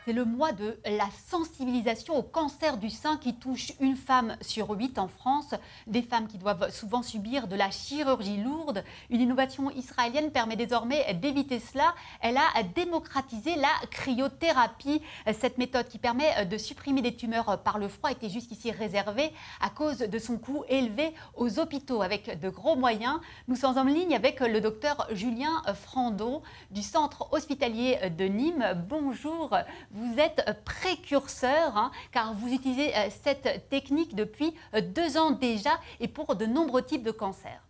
C'est le mois de la sensibilisation au cancer du sein qui touche une femme sur 8 en France. Des femmes qui doivent souvent subir de la chirurgie lourde. Une innovation israélienne permet désormais d'éviter cela. Elle a démocratisé la cryothérapie. Cette méthode qui permet de supprimer des tumeurs par le froid était jusqu'ici réservée à cause de son coût élevé aux hôpitaux. Avec de gros moyens, nous sommes en ligne avec le docteur Julien Frandon du centre hospitalier de Nîmes. Bonjour. Vous êtes précurseur, car vous utilisez cette technique depuis 2 ans déjà et pour de nombreux types de cancers.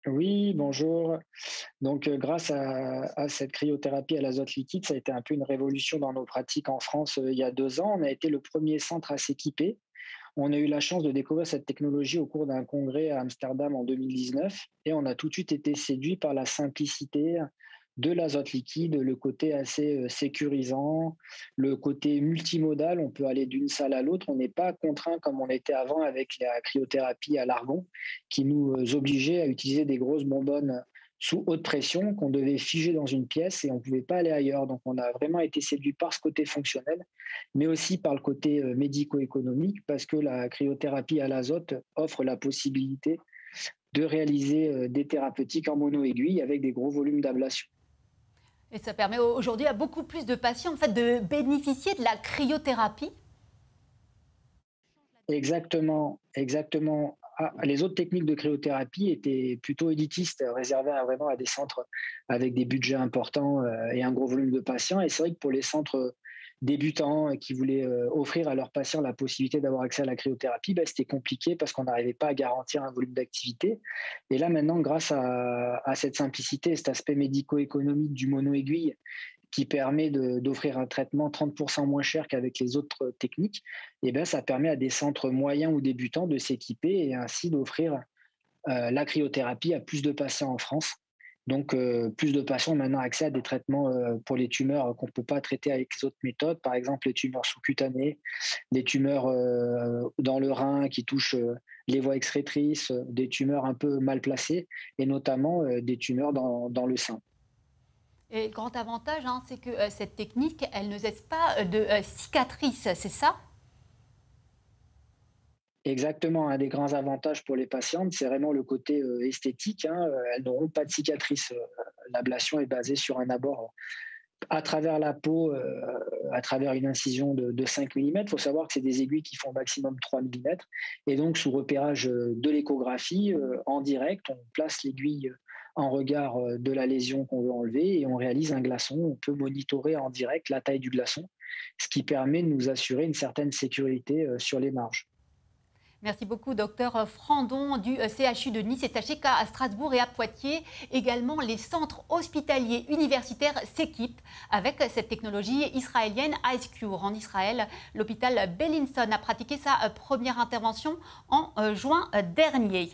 Oui, bonjour. Donc, grâce à cette cryothérapie à l'azote liquide, ça a été un peu une révolution dans nos pratiques en France il y a 2 ans. On a été le premier centre à s'équiper. On a eu la chance de découvrir cette technologie au cours d'un congrès à Amsterdam en 2019 et on a tout de suite été séduit par la simplicité de l'azote liquide, le côté assez sécurisant, le côté multimodal. On peut aller d'une salle à l'autre. On n'est pas contraint comme on était avant avec la cryothérapie à l'argon qui nous obligeait à utiliser des grosses bonbonnes sous haute pression qu'on devait figer dans une pièce et on ne pouvait pas aller ailleurs. Donc, on a vraiment été séduit par ce côté fonctionnel, mais aussi par le côté médico-économique, parce que la cryothérapie à l'azote offre la possibilité de réaliser des thérapeutiques en mono-aiguille avec des gros volumes d'ablation. Et ça permet aujourd'hui à beaucoup plus de patients en fait, de bénéficier de la cryothérapie. Exactement, exactement. Ah, les autres techniques de cryothérapie étaient plutôt élitistes, réservées vraiment à des centres avec des budgets importants et un gros volume de patients. Et c'est vrai que pour les centres débutants qui voulaient offrir à leurs patients la possibilité d'avoir accès à la cryothérapie, ben, c'était compliqué parce qu'on n'arrivait pas à garantir un volume d'activité. Et là, maintenant, grâce à cette simplicité, cet aspect médico-économique du mono-aiguille, qui permet d'offrir un traitement 30% moins cher qu'avec les autres techniques, et ben, ça permet à des centres moyens ou débutants de s'équiper et ainsi d'offrir la cryothérapie à plus de patients en France. Donc, plus de patients ont maintenant accès à des traitements pour les tumeurs qu'on ne peut pas traiter avec les autres méthodes, par exemple les tumeurs sous-cutanées, des tumeurs dans le rein qui touchent les voies excrétrices, des tumeurs un peu mal placées et notamment des tumeurs dans le sein. Et le grand avantage, c'est que cette technique, elle ne laisse pas de cicatrices, c'est ça? Exactement, un des grands avantages pour les patientes, c'est vraiment le côté esthétique, hein. Elles n'auront pas de cicatrices. L'ablation est basée sur un abord à travers la peau, à travers une incision de 5 mm. Il faut savoir que c'est des aiguilles qui font au maximum 3 mm. Et donc, sous repérage de l'échographie, en direct, on place l'aiguille en regard de la lésion qu'on veut enlever et on réalise un glaçon. On peut monitorer en direct la taille du glaçon, ce qui permet de nous assurer une certaine sécurité sur les marges. Merci beaucoup, docteur Frandon du CHU de Nice. Et sachez qu'à Strasbourg et à Poitiers, également, les centres hospitaliers universitaires s'équipent avec cette technologie israélienne IceCure. En Israël, l'hôpital Bellinson a pratiqué sa première intervention en juin dernier.